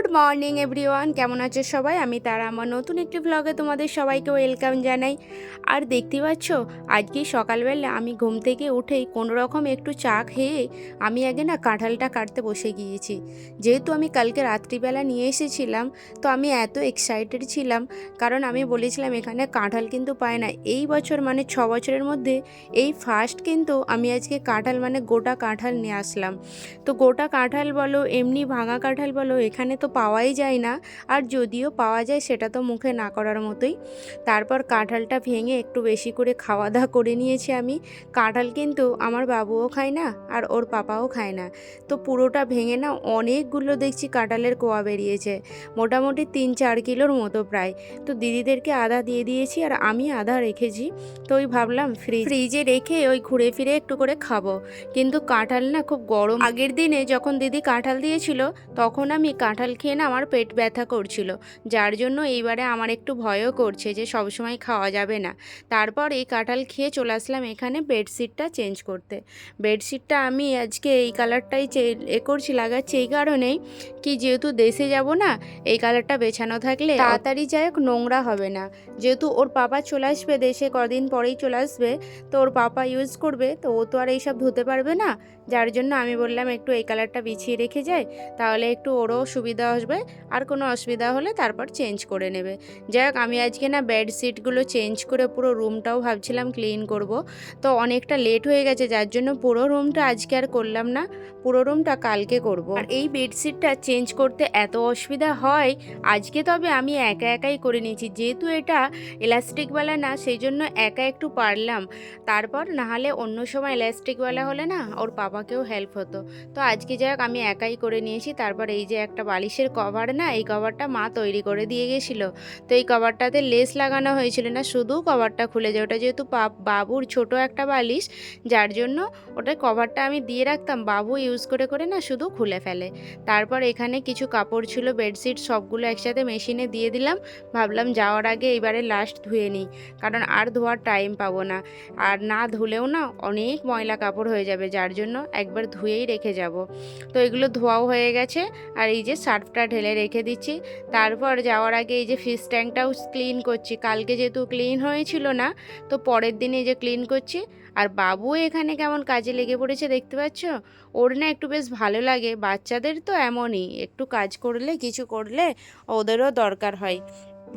Good morning everyone, কেমন আছো সবাই? আমি তারা আমার নতুন একটি ব্লগে তোমাদের সবাইকে ওয়েলকাম জানাই। আর দেখতে পাচ্ছ, আজকে সকালবেলা আমি ঘুম থেকে উঠেই কোনো রকম একটু চা খেয়ে আমি আগে না কাঁঠালটা কাটতে বসে গিয়েছি। যেহেতু আমি কালকে রাত্রিবেলা নিয়ে এসেছিলাম, তো আমি এত এক্সাইটেড ছিলাম, কারণ আমি বলেছিলাম এখানে কাঁঠাল কিন্তু পায় না। এই বছর মানে 6 বছরের মধ্যে এই ফার্স্ট কিন্তু আমি আজকে কাঁঠাল মানে গোটা কাঁঠাল নিয়ে আসলাম। তো গোটা কাঁঠাল বলো এমনি ভাঙা কাঁঠাল বলো এখানে তো পাওয়াই যায় না, আর যদিও পাওয়া যায় সেটা তো মুখে না করার মতোই। তারপর কাঁঠালটা ভেঙে একটু বেশি করে খাওয়া দাওয়া করে নিয়েছি আমি। কাঁঠাল কিন্তু আমার বাবুও খায় না আর ওর পাপাও খায় না। তো পুরোটা ভেঙে না অনেকগুলো দেখছি কাঁঠালের কোয়া বেরিয়েছে, মোটামুটি 3-4 কিলোর মতো প্রায়। তো দিদিদেরকে আধা দিয়ে দিয়েছি আর আমি আধা রেখেছি। তো ওই ভাবলাম ফ্রিজে রেখে ওই ঘুরে ফিরে একটু করে খাবো। কিন্তু কাঁঠাল না খুব গরম। আগের দিনে যখন দিদি কাঁঠাল দিয়েছিল তখন আমি কাঁঠাল খেয়ে না আমার পেট ব্যথা করছিল, যার জন্য এইবারে আমার একটু ভয়ও করছে যে সবসময় খাওয়া যাবে না। তারপর এই কাঁঠাল খেয়ে চলে আসলাম এখানে বেডশিটটা চেঞ্জ করতে। বেডশিটটা আমি আজকে এই কালারটাই করছি, লাগাচ্ছি এই কারণেই কি, যেহেতু দেশে যাব না, এই কালারটা বেছানো থাকলে তাড়াতাড়ি যাই হোক নোংরা হবে না। যেহেতু ওর পাপা চলে আসবে দেশে, কদিন পরেই চলে আসবে, তো ওর পাপা ইউজ করবে, তো ও তো আর এইসব ধুতে পারবে না। যার জন্য আমি বললাম একটু এই কালারটা বিছিয়ে রেখে যাই, তাহলে একটু ওরও সুবিধা আসবে, আর কোনো অসুবিধা হলে তারপর চেঞ্জ করে নেবে। যাই হোক, আমি আজকে না বেডশিটগুলো চেঞ্জ করে পুরো রুমটাও ভাবছিলাম ক্লিন করব। তো অনেকটা লেট হয়ে গেছে, যার জন্য পুরো রুমটা আজকে আর করলাম না, পুরো রুমটা কালকে করব। আর এই বেডশিটটা চেঞ্জ করতে এত অসুবিধা হয়, আজকে তবে আমি একা একাই করে নিয়েছি, যেহেতু এটা ইলাস্টিকওয়ালা না, সেই জন্য একা একটু পারলাম। তারপর নাহলে অন্য সময় ইলাস্টিকওয়ালা হলে না ওর পাপাকেও হেল্প হতো। তো আজকে যাই হোক আমি একাই করে নিয়েছি। তারপর এই যে একটা বালিশের কভার না, এই কভারটা মা তৈরি করে দিয়ে গেছিলো। তো এই কভারটাতে লেস লাগানো হয়েছিল না, শুধু কভারটা খুলে যায়। ওটা যেহেতু বাবুর ছোট একটা বালিশ, যার জন্য ওটা কভারটা আমি দিয়ে রাখতাম, বাবু ইউজ করে করে না শুধু খুলে ফেলে। তারপর এখানে কিছু কাপড় ছিল, বেডশিট সবগুলো একসাথে মেশিনে দিয়ে দিলাম। ভাবলাম যাওয়ার আগে এবারে লাস্ট ধুয়ে নিই, কারণ আর ধোয়ার টাইম পাবো না, আর না ধুলেও না অনেক ময়লা কাপড় হয়ে যাবে, যার জন্য একবার ধুয়েই রেখে যাব। তো এগুলো ধোয়াও হয়ে গেছে, আর এই যে সার্ফটা ঢেলে রেখে দিচ্ছি। তারপর যাওয়ার আগে এই যে ফিশ ট্যাঙ্কটাও ক্লিন করছি, কালকে যেহেতু ক্লিন হয়েছিল না, তো পরের দিনে এই যে ক্লিন করছি। আর বাবু এখানে কেমন কাজে লেগে পড়েছে দেখতে পাচ্ছ। ওর না একটু বেশ ভালো লাগে, বাচ্চাদের তো এমনই, একটু কাজ করলে কিছু করলে ওদেরও দরকার হয়।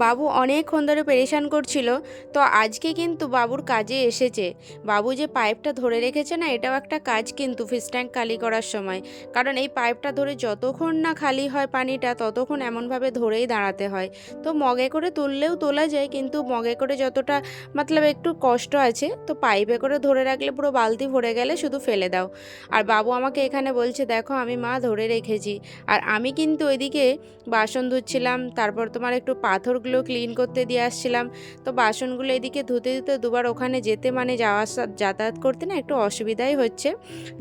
বাবু অনেকক্ষণ ধরে পেরেশান করছিল, তো আজকে কিন্তু বাবুর কাজে এসেছে। বাবু যে পাইপটা ধরে রেখেছে না, এটাও একটা কাজ কিন্তু ফিশ ট্যাঙ্ক খালি করার সময়, কারণ এই পাইপটা ধরে যতক্ষণ না খালি হয় পানিটা, ততক্ষণ এমনভাবে ধরেই দাঁড়াতে হয়। তো মগে করে তুললেও তোলা যায়, কিন্তু মগে করে যতটা মতলব একটু কষ্ট আছে, তো পাইপে করে ধরে রাখলে পুরো বালতি ভরে গেলে শুধু ফেলে দাও। আর বাবু আমাকে এখানে বলছে দেখো আমি মা ধরে রেখেছি, আর আমি কিন্তু ওইদিকে বাসন ধুচ্ছিলাম, তারপর তোমার একটু পাথরগুলো ক্লিন করতে দিয়ে আসছিলাম। তো বাসনগুলো এদিকে ধুতে ধুতে দুবার ওখানে যেতে মানে যাতায়াত করতে না একটু অসুবিধাই হচ্ছে,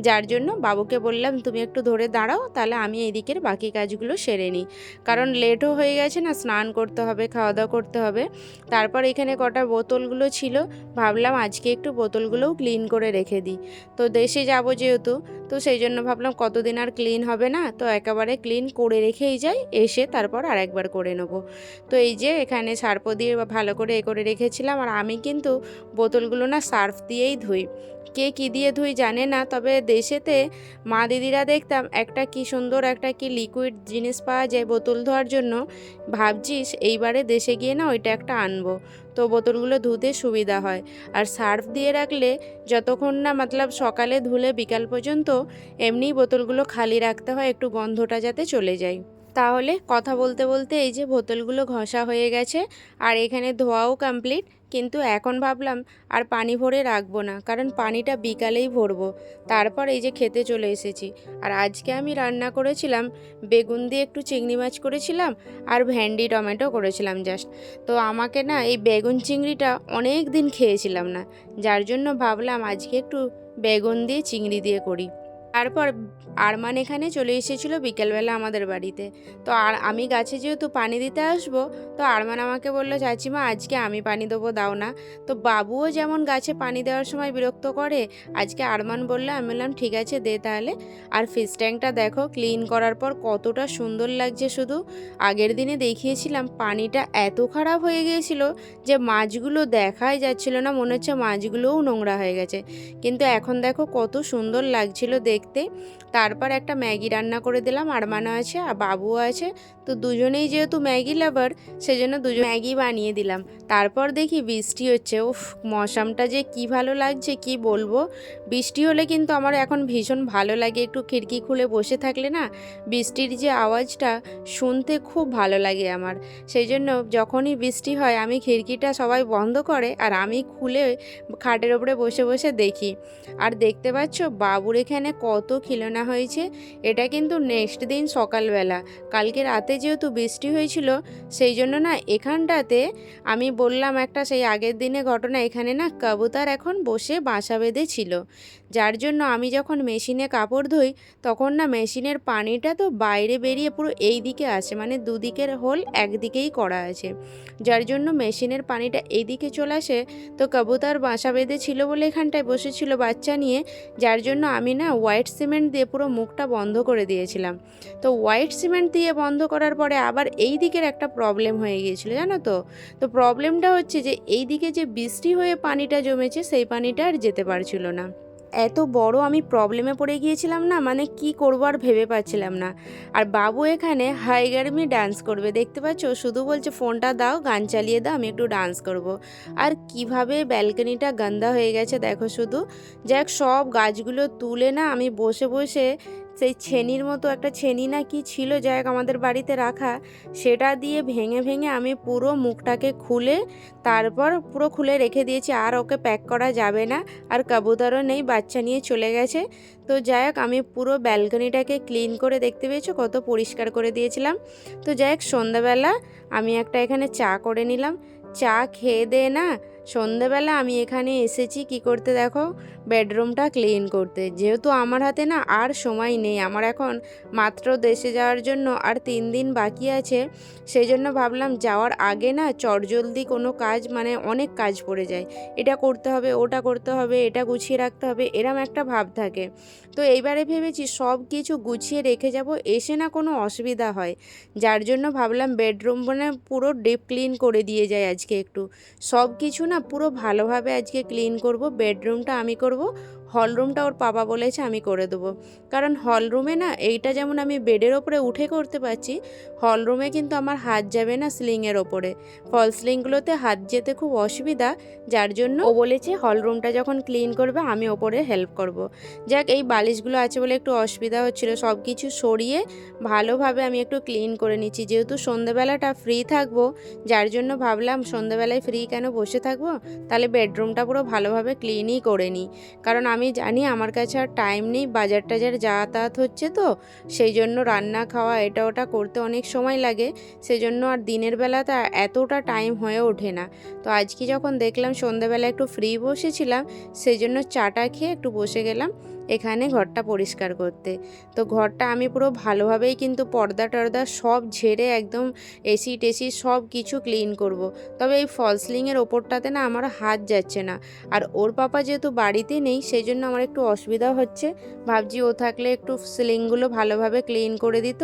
যার জন্য বাবুকে বললাম তুমি একটু ধরে দাঁড়াও, তাহলে আমি এদিকের বাকি কাজগুলো সেরে নিই, কারণ লেটও হয়ে গেছে না, স্নান করতে হবে, খাওয়া দাওয়া করতে হবে। তারপর এখানে কটা বোতলগুলো ছিল, ভাবলাম আজকে একটু বোতলগুলোও ক্লিন করে রেখে দিই। তো দেশে যাব যেহেতু, তো সেই জন্য ভাবলাম কতদিন আর ক্লিন হবে না, তো একেবারে ক্লিন করে রেখেই যাই, এসে তারপর আরেকবার করে নেবো। তো এই যে এখানে সার্ফ দিয়ে ভালো করে করে রেখেছিলাম, আর আমি কিন্তু বোতলগুলো না সার্ফ দিয়েই ধুই। কে কী দিয়ে ধুই জানে না, তবে দেশেতে মা দিদিরা দেখতাম একটা কি সুন্দর একটা কি লিকুইড জিনিস পাওয়া যায় বোতল ধোয়ার জন্য, ভাবছিস এইবারে দেশে গিয়ে না ওইটা একটা আনবো, তো বোতলগুলো ধুতে সুবিধা হয়। আর সার্ফ দিয়ে রাখলে যতক্ষণ না মতলব সকালে ধুলে বিকাল পর্যন্ত এমনিই বোতলগুলো খালি রাখতে হয়, একটু গন্ধটা যাতে চলে যায়। তাহলে কথা বলতে বলতে এই যে বোতলগুলো ঘষা হয়ে গেছে, আর এখানে ধোয়াও কমপ্লিট। কিন্তু এখন ভাবলাম আর পানি ভরে রাখবো না, কারণ পানিটা বিকালেই ভরবো। তারপর এই যে খেতে চলে এসেছি। আর আজকে আমি রান্না করেছিলাম বেগুন দিয়ে একটু চিংড়ি মাছ করেছিলাম, আর ভেন্ডি টমেটো করেছিলাম জাস্ট। তো আমাকে না এই বেগুন চিংড়িটা অনেক দিন খেয়েছিলাম না, যার জন্য ভাবলাম আজকে একটু বেগুন দিয়ে চিংড়ি দিয়ে করি। তারপর আরমান এখানে চলে এসেছিলো বিকেলবেলা আমাদের বাড়িতে। তো আর আমি গাছে যেহেতু পানি দিতে আসবো, তো আরমান আমাকে বললো, চাচিমা আজকে আমি পানি দেবো, দাও না। তো বাবুও যেমন গাছে পানি দেওয়ার সময় বিরক্ত করে, আজকে আরমান বললো, আমি বললাম ঠিক আছে দে তাহলে। আর ফিশ ট্যাঙ্কটা দেখো ক্লিন করার পর কতটা সুন্দর লাগছে। শুধু আগের দিনে দেখিয়েছিলাম পানিটা এত খারাপ হয়ে গিয়েছিল যে মাছগুলো দেখাই যাচ্ছিল না, মনে হচ্ছে মাছগুলোও নোংরা হয়ে গেছে। কিন্তু এখন দেখো কত সুন্দর লাগছিল দেখতে। তারপর একটা ম্যাগি রান্না করে দিলাম, আরমানও আছে আর বাবুও আছে, তো দুজনেই যেহেতু ম্যাগি লাভার সেজন্য দুজন ম্যাগি বানিয়ে দিলাম। তারপর দেখি বৃষ্টি হচ্ছে, উফ মৌসামটা যে কি ভালো লাগছে কি বলবো। বৃষ্টি হলে কিন্তু আমার এখন ভীষণ ভালো লাগে, একটু খিড়কি খুলে বসে থাকলে না বৃষ্টির যে আওয়াজটা শুনতে খুব ভালো লাগে আমার। সেই জন্য যখনই বৃষ্টি হয় আমি খিড়কিটা সবাই বন্ধ করে আর আমি খুলে খাটের ওপরে বসে বসে দেখি। আর দেখতে পাচ্ছ বাবুর এখানে কত খিলনা হয়েছে। এটা কিন্তু নেক্সট দিন সকালবেলা, কালকে রাতে যেহেতু বৃষ্টি হয়েছিল সেই জন্য না এখানটাতে আমি বললাম একটা সেই আগের দিনে ঘটনা, এখানে না কবুতর এখন বসে বাসা বেঁধেছিল, যার জন্য আমি যখন মেশিনে কাপড় ধুই তখন না মেশিনের পানিটা তো বাইরে বেরিয়ে পুরো এই দিকে আসে, মানে দুদিকের হোল একদিকেই করা আছে, যার জন্য মেশিনের পানিটা এইদিকে চলে আসে। তো কবুতর বাসা বেঁধেছিল বলে এখানটায় বসেছিল বাচ্চা নিয়ে, যার জন্য আমি না হোয়াইট সিমেন্ট দিয়ে পুরো মুখটা বন্ধ করে দিয়েছিলাম। তো হোয়াইট সিমেন্ট দিয়ে বন্ধ করার পরে আবার এই দিকের একটা প্রবলেম হয়ে গিয়েছিল জানো তো। তো প্রবলেমটা হচ্ছে যে এই দিকে যে বৃষ্টি হয়ে পানিটা জমেছে সেই পানিটা আর যেতে পারছিল না। এত বড় আমি প্রবলেমে পড়ে গিয়েছিলাম না, মানে কি করব আর ভেবে পাচ্ছিলাম না। আর বাবু এখানে হাই গার্মি ডান্স করবে, দেখতে পাচ্ছ, শুধু বলছে ফোনটা দাও, গান চালিয়ে দাও, আমি একটু ডান্স করব। আর কিভাবে ব্যালকনিটা গন্ধা হয়ে গেছে দেখো শুধু। যাক সব গাছগুলো তুলে না আমি বসে বসে সেই ছেনির মতো একটা ছেনি না কি ছিল যাক আমাদের বাড়িতে রাখা, সেটা দিয়ে ভেঙে ভেঙে আমি পুরো মুখটাকে খুলে তারপর পুরো খুলে রেখে দিয়েছি, আর ওকে প্যাক করা যাবে না। আর কবুতরও নেই, বাচ্চা নিয়ে চলে গেছে। তো যাই হোক আমি পুরো ব্যালকনিটাকে ক্লিন করে, দেখতে পেয়েছো কত পরিষ্কার করে দিয়েছিলাম। তো যাই হোক সন্ধ্যাবেলা আমি একটা এখানে চা করে নিলাম, চা খেয়ে দে না সন্ধ্যাবেলা আমি এখানে এসেছি কি করতে দেখো, বেডরুমটা ক্লিন করতে। যেহেতু আমার হাতে না আর সময় নেই, আমার এখন মাত্র দেশে যাওয়ার জন্য আর 3 দিন বাকি আছে, সেই জন্য ভাবলাম যাওয়ার আগে না চটজলদি কোনো কাজ, মানে অনেক কাজ পড়ে যায়, এটা করতে হবে ওটা করতে হবে এটা গুছিয়ে রাখতে হবে, এরম একটা ভাব থাকে। তো এইবারে ভেবেছি সব কিছু গুছিয়ে রেখে যাব, এসে না কোনো অসুবিধা হয়, যার জন্য ভাবলাম বেডরুম মানে পুরো ডিপ ক্লিন করে দিয়ে যায় আজকে একটু। সব কিছু না পুরো ভালোভাবে আজকে ক্লিন করব। বেডরুমটা আমি করব, হলরুমটা ওর পাপা বলেছে আমি করে দেবো। কারণ হলরুমে না এইটা যেমন আমি বেডের ওপরে উঠে করতে পারছি, হলরুমে কিন্তু আমার হাত যাবে না স্লিংয়ের ওপরে, ফল স্লিংগুলোতে হাত যেতে খুব অসুবিধা, যার জন্য ও বলেছে হলরুমটা যখন ক্লিন করবে আমি ওপরে হেল্প করব। যাক এই বালিশগুলো আছে বলে একটু অসুবিধা হচ্ছিলো, সব কিছু সরিয়ে ভালোভাবে আমি একটু ক্লিন করে নিচ্ছি। যেহেতু সন্ধ্যেবেলাটা ফ্রি থাকবো, যার জন্য ভাবলাম সন্ধ্যেবেলায় ফ্রি কেন বসে থাকবো, তাহলে বেডরুমটা পুরো ভালোভাবে ক্লিনই করে নিই। কারণ আমি জানি আমার কাছে আর টাইম নেই, বাজার টাজার যাতায়াত হচ্ছে, তো সেই জন্য রান্না খাওয়া এটা ওটা করতে অনেক সময় লাগে, সেজন্য আর দিনের বেলাতে এতটা টাইম হয়ে ওঠে না। তো আজকে যখন দেখলাম সন্ধ্যাবেলা একটু ফ্রি বসেছিলাম, সেই জন্য চাটা খেয়ে একটু বসে গেলাম এখানে ঘরটা পরিষ্কার করতে। তো ঘরটা আমি পুরো ভালোভাবেই কিন্তু পর্দা টর্দা সব ঝেড়ে একদম এসি টেসি সব কিছু ক্লিন করব। তবে এই ফল সিলিংয়ের ওপরটাতে না আমার হাত যাচ্ছে না, আর ওর পাপা যেহেতু বাড়িতে নেই সেই জন্য আমার একটু অসুবিধা হচ্ছে। ভাবছি ও থাকলে একটু সিলিংগুলো ভালোভাবে ক্লিন করে দিত।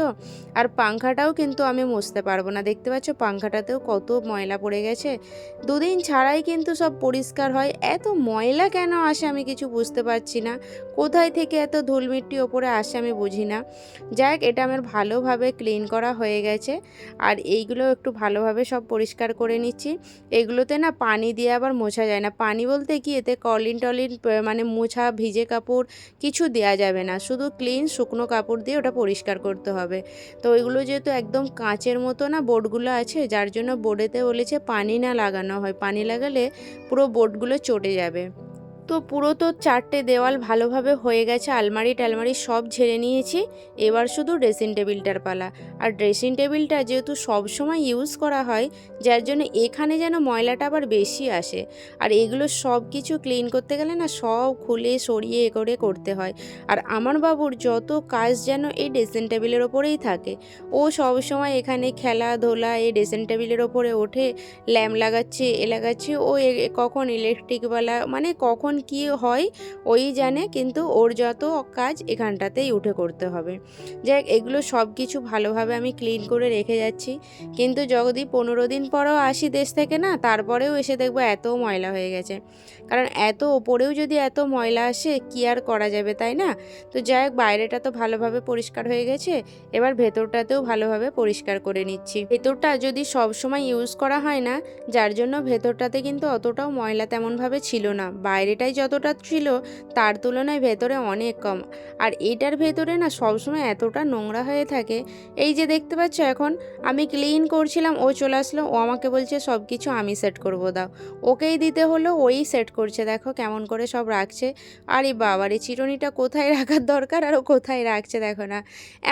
আর পাংখাটাও কিন্তু আমি মুছতে পারবো না, দেখতে পাচ্ছ পাংখাটাতেও কত ময়লা পড়ে গেছে, দুদিন ছাড়াই কিন্তু সব পরিষ্কার হয়, এত ময়লা কেন আসে আমি কিছু বুঝতে পারছি না, কোথায় থেকে এত ধুলমিট্টি ওপরে আসে আমি বুঝি না। যাক এটা আমার ভালোভাবে ক্লিন করা হয়ে গেছে, আর এইগুলো একটু ভালোভাবে সব পরিষ্কার করে নিচ্ছি। এগুলোতে না পানি দিয়ে আবার মোছা যায় না, পানি বলতে কি এতে কলিন টলিন মানে মোছা ভিজে কাপড় কিছু দেওয়া যাবে না, শুধু ক্লিন শুকনো কাপড় দিয়ে ওটা পরিষ্কার করতে হবে। তো ওইগুলো যেহেতু একদম কাঁচের মতো না বোর্ডগুলো আছে, যার জন্য বোর্ডেতে বলেছে পানি না লাগানো হয়, পানি লাগালে পুরো বোর্ডগুলো চটে যাবে। তো পুরো তো 4টে দেওয়াল ভালোভাবে হয়ে গেছে, আলমারি টালমারি সব ঝেড়ে নিয়েছি। এবার শুধু ড্রেসিং টেবিলটার পালা। আর ড্রেসিং টেবিলটা যেহেতু সব সময় ইউজ করা হয়, যার জন্য এখানে যেন ময়লাটা আবার বেশি আসে। আর এগুলো সব কিছু ক্লিন করতে গেলে না সব খুলে সরিয়ে এ করে করতে হয়। আর আমার বাবুর যত কাজ যেন এই ড্রেসিং টেবিলের ওপরেই থাকে। ও সব সময় এখানে খেলাধুলা এই ড্রেসিং টেবিলের ওপরে ওঠে, ল্যাম্প লাগাচ্ছে এ লাগাচ্ছে। ও কখন ইলেকট্রিকওয়ালা মানে কখন কি হয় ওই জানে, কিন্তু ওর যত কাজ এখানটাতেই উঠে করতে হবে। যাই এগুলো সব কিছু ভালোভাবে আমি ক্লিন করে রেখে যাচ্ছি। কিন্তু যদি 15 দিন পরেও আসি দেশ থেকে না, তারপরেও এসে দেখবো এত ময়লা হয়ে গেছে। কারণ এত ওপরেও যদি এত ময়লা আসে কি আর করা যাবে, তাই না? তো যাই হোক, বাইরেটা তো ভালোভাবে পরিষ্কার হয়ে গেছে, এবার ভেতরটাতেও ভালোভাবে পরিষ্কার করে নিচ্ছি। ভেতরটা যদি সব সময় ইউজ করা হয় না, যার জন্য ভেতরটাতে কিন্তু অতটাও ময়লা তেমনভাবে ছিল না। বাইরেটাই যতটা ছিল তার তুলনায় ভেতরে অনেক কম। আর এটার ভেতরে না সবসময় এতটা নোংরা হয়ে থাকে। এই যে দেখতে পাচ্ছ, এখন আমি ক্লিন করছিলাম, ও চলে আসলো, ও আমাকে বলছে সব কিছু আমি সেট করব, দাও। ওকেই দিতে হলো, ওই সেট করছে, দেখো কেমন করে সব রাখছে। আরে বাবার এই চিরুনিটা কোথায় রাখার দরকার আর ও কোথায় রাখছে দেখো না।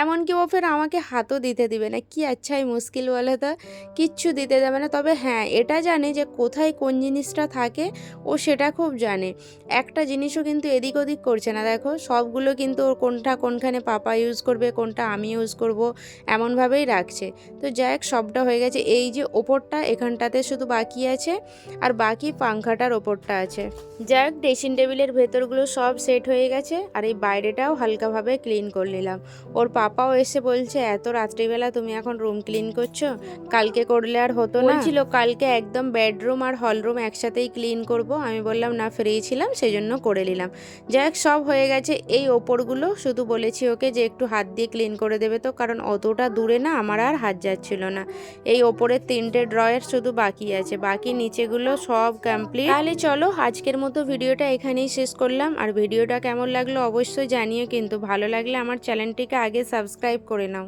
এমনকি ও ফের আমাকে হাতও দিতে দিবে না, কি আচ্ছাই মুশকিল বলে তো, কিচ্ছু দিতে যাবে না। তবে হ্যাঁ, এটা জানে যে কোথায় কোন জিনিসটা থাকে, ও সেটা খুব জানে। একটা জিনিসও কিন্তু এদিক ওদিক করছে না, দেখো সবগুলো কিন্তু ওর কোনটা কোনখানে পাপা ইউজ করবে, কোনটা আমি ইউজ করব, এমনভাবেই রাখছে। তো যাই হোক, সবটা হয়ে গেছে। এই যে ওপরটা এখানটাতে শুধু বাকি আছে, আর বাকি পাংখাটার ওপরটা আছে। যাই হোক, ড্রেসিং টেবিলের ভেতরগুলো সব সেট হয়ে গেছে, আর এই বাইরেটাও হালকাভাবে ক্লিন করে নিলাম। ওর পাপাও এসে বলছে এত রাত্রিবেলা তুমি এখন রুম ক্লিন করছো, কালকে করলে আর হতো না। বলছিল কালকে একদম বেডরুম আর হলরুম একসাথেই ক্লিন করব। আমি বললাম না, ফ্রি ছিলাম সেই জন্য করে নিলাম। যাই হোক, সব হয়ে গেছে। এই ওপরগুলো শুধু বলেছি ওকে যে একটু হাত দিয়ে ক্লিন করে দেবে, তো কারণ অতটা দূরে না আমার আর হাত যাচ্ছিল না। এই ওপরের 3টে ড্রয়ার শুধু বাকি আছে, বাকি নিচেগুলো সব কমপ্লিট। তাহলে চলো আজকের মতো ভিডিওটা এখানেই শেষ করলাম। আর ভিডিওটা কেমন লাগলো অবশ্যই জানিও, কিন্তু ভালো লাগলে আমার চ্যানেলটিকে আগে সাবস্ক্রাইব করে নাও।